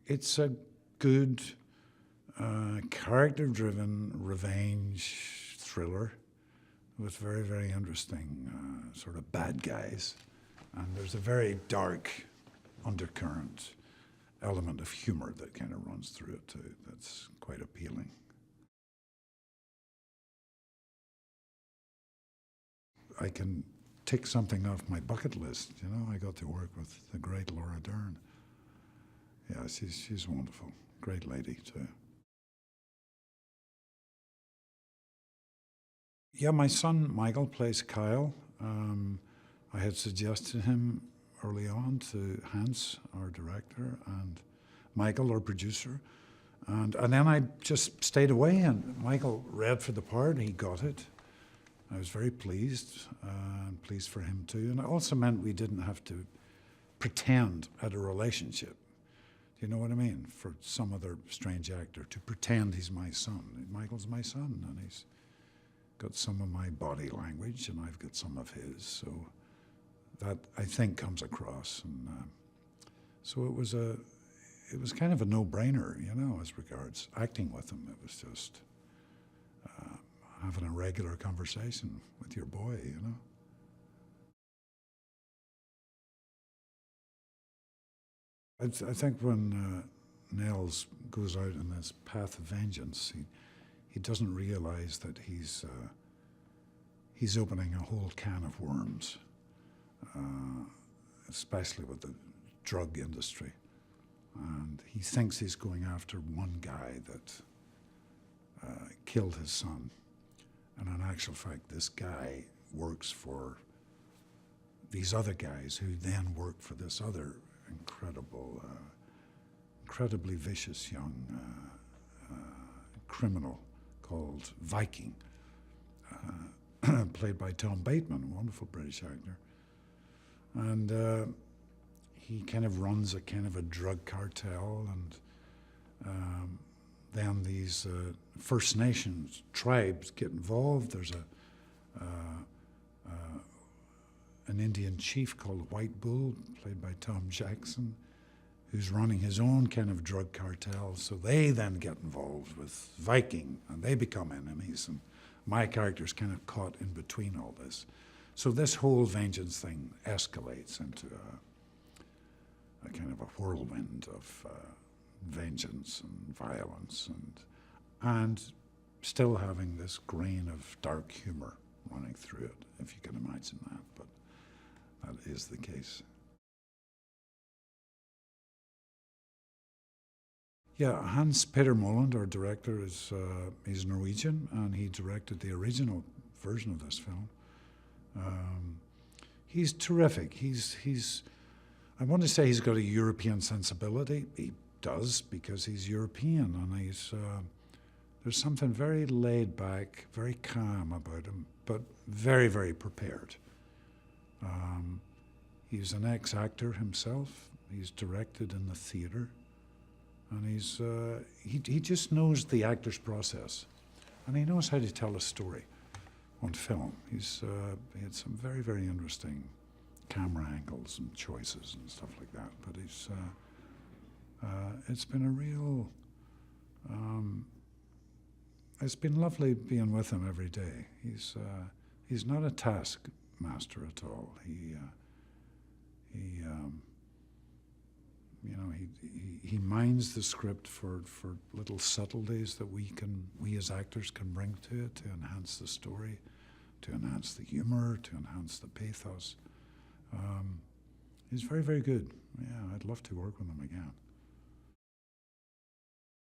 It's a good, character-driven revenge thriller with very, very interesting sort of bad guys. And there's a very dark undercurrent element of humor that kind of runs through it too. That's quite appealing. I can tick something off my bucket list, you know. I got to work with the great Laura Dern. Yeah, she's wonderful. Great lady too. Yeah, my son Michael plays Kyle. I had suggested him early on to Hans, our director, and Michael, our producer. And then I just stayed away, and Michael read for the part, he got it. I was very pleased, and pleased for him too. And it also meant we didn't have to pretend at a relationship. Do you know what I mean? For some other strange actor to pretend he's my son. Michael's my son, and he's got some of my body language, and I've got some of his. So that, I think, comes across. And so it was kind of a no-brainer, you know, as regards acting with him. It was just having a regular conversation with your boy, you know. I think when Nels goes out on this path of vengeance, he doesn't realize that he's opening a whole can of worms, especially with the drug industry. And he thinks he's going after one guy that killed his son. And in actual fact, this guy works for these other guys who then work for this other incredibly vicious young criminal called Viking, played by Tom Bateman, a wonderful British actor. And he kind of runs a kind of a drug cartel, and then these First Nations tribes get involved. There's an Indian chief called White Bull, played by Tom Jackson, who's running his own kind of drug cartel. So they then get involved with Viking, and they become enemies. And my character's kind of caught in between all this. So this whole vengeance thing escalates into a kind of a whirlwind of vengeance and violence, and still having this grain of dark humor running through it, if you can imagine that, but that is the case. Yeah, Hans Petter Moland, our director, is Norwegian, and he directed the original version of this film. He's terrific. I want to say he's got a European sensibility. He does, because he's European, and there's something very laid back, very calm about him, but very, very prepared. He's an ex-actor himself. He's directed in the theater, and he just knows the actor's process, and he knows how to tell a story on film. He had some very, very interesting camera angles and choices and stuff like that, but it's been a real, it's been lovely being with him every day. He's not a taskmaster at all. He minds the script for little subtleties that we as actors can bring to it to enhance the story, to enhance the humor, to enhance the pathos. He's very, very good. Yeah, I'd love to work with him again.